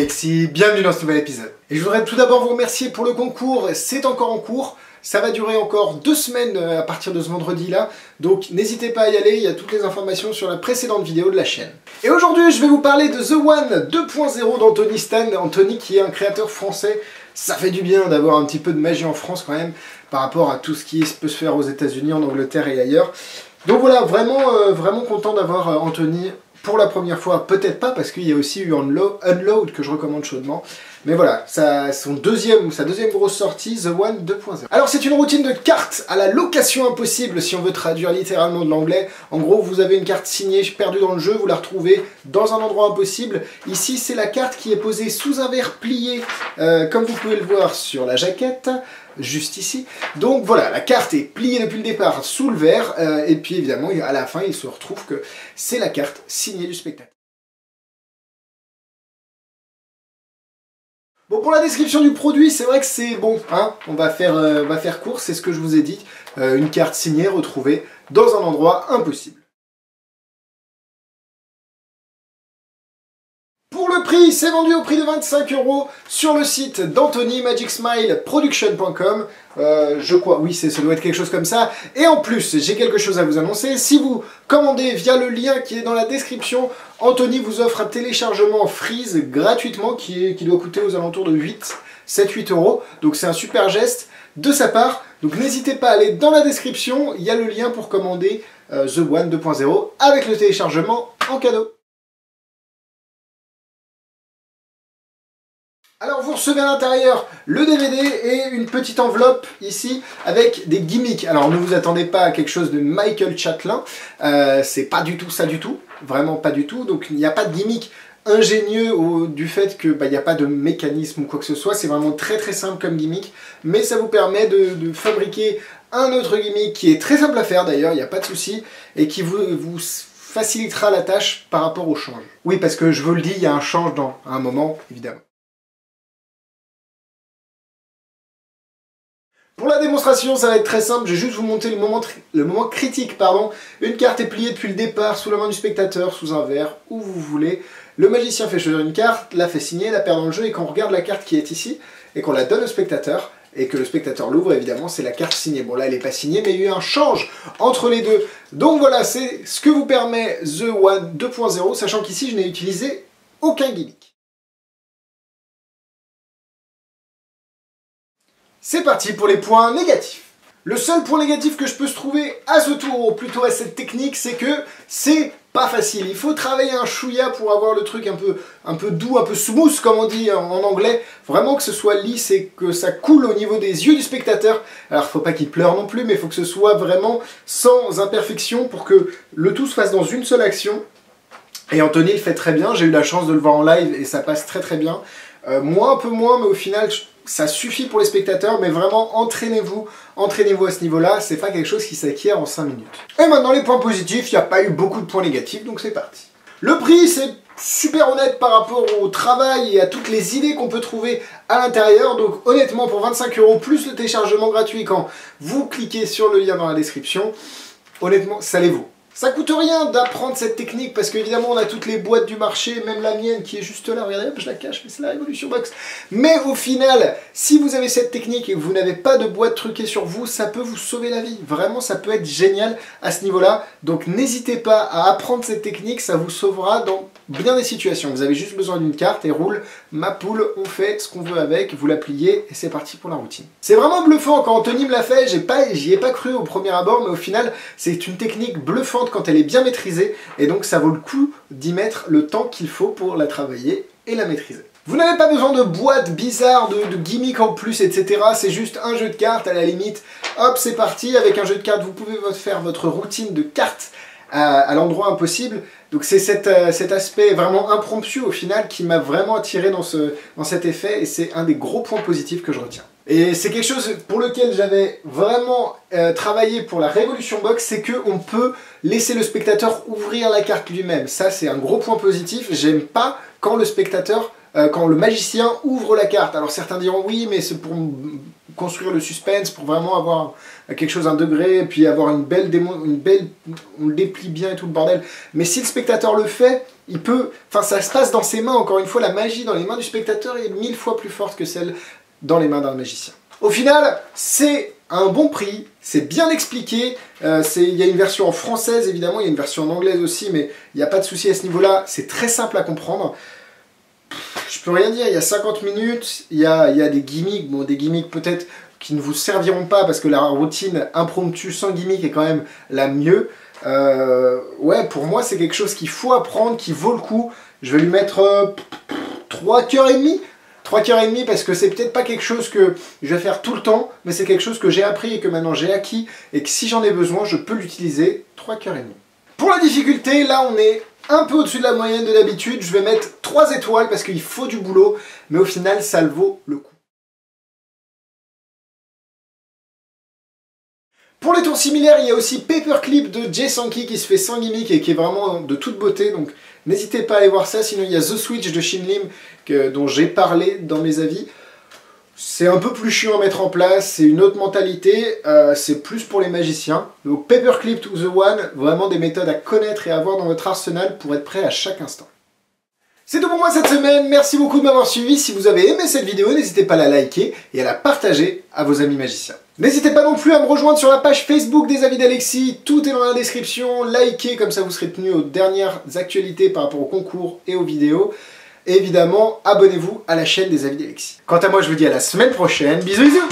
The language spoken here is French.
Alexis, bienvenue dans ce nouvel épisode. Et je voudrais tout d'abord vous remercier pour le concours, c'est encore en cours. Ça va durer encore 2 semaines à partir de ce vendredi-là, donc n'hésitez pas à y aller, il y a toutes les informations sur la précédente vidéo de la chaîne. Et aujourd'hui, je vais vous parler de The One 2.0 d'Anthony Stan. Anthony qui est un créateur français, ça fait du bien d'avoir un petit peu de magie en France quand même, par rapport à tout ce qui peut se faire aux États-Unis, en Angleterre et ailleurs. Donc voilà, vraiment content d'avoir Anthony pour la première fois, peut-être pas parce qu'il y a aussi eu Unload que je recommande chaudement. Mais voilà, sa deuxième grosse sortie, The One 2.0. Alors c'est une routine de cartes à la location impossible si on veut traduire littéralement de l'anglais. En gros, vous avez une carte signée perdue dans le jeu, vous la retrouvez dans un endroit impossible. Ici, c'est la carte qui est posée sous un verre plié, comme vous pouvez le voir sur la jaquette. Juste ici. Donc voilà, la carte est pliée depuis le départ sous le verre, et puis évidemment, à la fin, il se retrouve que c'est la carte signée du spectateur. Bon, pour la description du produit, c'est vrai que c'est bon, hein, on va faire court, c'est ce que je vous ai dit, une carte signée retrouvée dans un endroit impossible. Pour le prix, c'est vendu au prix de 25 € sur le site d'Anthony, magicsmileproduction.com. Je crois, oui, ça doit être quelque chose comme ça. Et en plus, j'ai quelque chose à vous annoncer. Si vous commandez via le lien qui est dans la description, Anthony vous offre un téléchargement Freeze gratuitement qui doit coûter aux alentours de 7-8 €. Donc c'est un super geste de sa part. Donc n'hésitez pas à aller dans la description, il y a le lien pour commander The One 2.0 avec le téléchargement en cadeau. Alors vous recevez à l'intérieur le DVD et une petite enveloppe ici avec des gimmicks. Alors ne vous attendez pas à quelque chose de Michael Chatelain, c'est pas du tout ça du tout, vraiment pas du tout. Donc il n'y a pas de gimmick ingénieux du fait que il n'y a pas de mécanisme ou quoi que ce soit, c'est vraiment très simple comme gimmick, mais ça vous permet de fabriquer un autre gimmick qui est très simple à faire d'ailleurs, il n'y a pas de souci, et qui vous facilitera la tâche par rapport au change. Oui, parce que je vous le dis, il y a un change dans un moment, évidemment. Pour la démonstration, ça va être très simple, je vais juste vous montrer le moment critique, pardon. Une carte est pliée depuis le départ, sous la main du spectateur, sous un verre, où vous voulez. Le magicien fait choisir une carte, la fait signer, la perd dans le jeu, et quand on regarde la carte qui est ici, et qu'on la donne au spectateur, et que le spectateur l'ouvre, évidemment, c'est la carte signée. Bon, là, elle n'est pas signée, mais il y a eu un change entre les deux. Donc voilà, c'est ce que vous permet The One 2.0, sachant qu'ici, je n'ai utilisé aucun gimmick. C'est parti pour les points négatifs. Le seul point négatif que je peux se trouver à ce tour, ou plutôt à cette technique, c'est que c'est pas facile. Il faut travailler un chouïa pour avoir le truc un peu doux, un peu smooth comme on dit en anglais. Vraiment que ce soit lisse et que ça coule au niveau des yeux du spectateur. Alors faut pas qu'il pleure non plus, mais il faut que ce soit vraiment sans imperfection pour que le tout se fasse dans une seule action. Et Anthony le fait très bien, j'ai eu la chance de le voir en live et ça passe très bien. Moi un peu moins, mais au final ça suffit pour les spectateurs, mais vraiment entraînez-vous à ce niveau-là, c'est pas quelque chose qui s'acquiert en 5 minutes. Et maintenant les points positifs, il n'y a pas eu beaucoup de points négatifs, donc c'est parti. Le prix, c'est super honnête par rapport au travail et à toutes les idées qu'on peut trouver à l'intérieur, donc honnêtement pour 25 € plus le téléchargement gratuit quand vous cliquez sur le lien dans la description, honnêtement ça les vaut. Ça coûte rien d'apprendre cette technique parce qu'évidemment on a toutes les boîtes du marché, même la mienne qui est juste là, regardez, je la cache, mais c'est la Revolution Box. Mais au final, si vous avez cette technique et que vous n'avez pas de boîte truquée sur vous, ça peut vous sauver la vie. Vraiment, ça peut être génial à ce niveau-là. Donc n'hésitez pas à apprendre cette technique, ça vous sauvera dans bien des situations. Vous avez juste besoin d'une carte et roule, ma poule, on fait ce qu'on veut avec, vous la pliez et c'est parti pour la routine. C'est vraiment bluffant, quand Anthony me l'a fait, j'y ai pas cru au premier abord, mais au final, c'est une technique bluffante quand elle est bien maîtrisée, et donc ça vaut le coup d'y mettre le temps qu'il faut pour la travailler et la maîtriser. Vous n'avez pas besoin de boîtes bizarres, de gimmicks en plus, etc. C'est juste un jeu de cartes, à la limite, hop, c'est parti. Avec un jeu de cartes, vous pouvez faire votre routine de cartes à l'endroit impossible. Donc c'est cet aspect vraiment impromptu au final qui m'a vraiment attiré dans cet effet, et c'est un des gros points positifs que je retiens. Et c'est quelque chose pour lequel j'avais vraiment travaillé pour la Revolution Box, c'est qu'on peut laisser le spectateur ouvrir la carte lui-même. Ça c'est un gros point positif, j'aime pas quand le spectateur, quand le magicien ouvre la carte. Alors certains diront oui mais c'est construire le suspense, pour vraiment avoir quelque chose, un degré, et puis avoir une belle on le déplie bien et tout le bordel. Mais si le spectateur le fait, il peut, enfin ça se passe dans ses mains, encore une fois, la magie dans les mains du spectateur est 1000 fois plus forte que celle dans les mains d'un magicien. Au final, c'est un bon prix, c'est bien expliqué, il y a une version en française évidemment, il y a une version en anglaise aussi, mais il n'y a pas de souci à ce niveau-là, c'est très simple à comprendre. Je peux rien dire, il y a 50 minutes, il y a des gimmicks, bon des gimmicks peut-être qui ne vous serviront pas parce que la routine impromptue sans gimmick est quand même la mieux. Ouais, pour moi c'est quelque chose qu'il faut apprendre, qui vaut le coup. Je vais lui mettre 3 cœurs et demi. 3 cœurs et demi parce que c'est peut-être pas quelque chose que je vais faire tout le temps, mais c'est quelque chose que j'ai appris et que maintenant j'ai acquis et que si j'en ai besoin, je peux l'utiliser. 3 cœurs et demi. Pour la difficulté, là on est un peu au-dessus de la moyenne de d'habitude. Je vais mettre 3 étoiles parce qu'il faut du boulot, mais au final ça le vaut le coup. Pour les tours similaires, il y a aussi Paperclip de Jay Sankey qui se fait sans gimmick et qui est vraiment de toute beauté, donc n'hésitez pas à aller voir ça. Sinon il y a The Switch de Shin Lim dont j'ai parlé dans mes avis. C'est un peu plus chiant à mettre en place, c'est une autre mentalité, c'est plus pour les magiciens. Donc Paperclip to the One, vraiment des méthodes à connaître et à avoir dans votre arsenal pour être prêt à chaque instant. C'est tout pour moi cette semaine, merci beaucoup de m'avoir suivi. Si vous avez aimé cette vidéo, n'hésitez pas à la liker et à la partager à vos amis magiciens. N'hésitez pas non plus à me rejoindre sur la page Facebook des Avis d'Alexis, tout est dans la description, likez, comme ça vous serez tenu aux dernières actualités par rapport au concours et aux vidéos. Et évidemment, abonnez-vous à la chaîne des Avis d'Alexis. Quant à moi, je vous dis à la semaine prochaine, bisous bisous.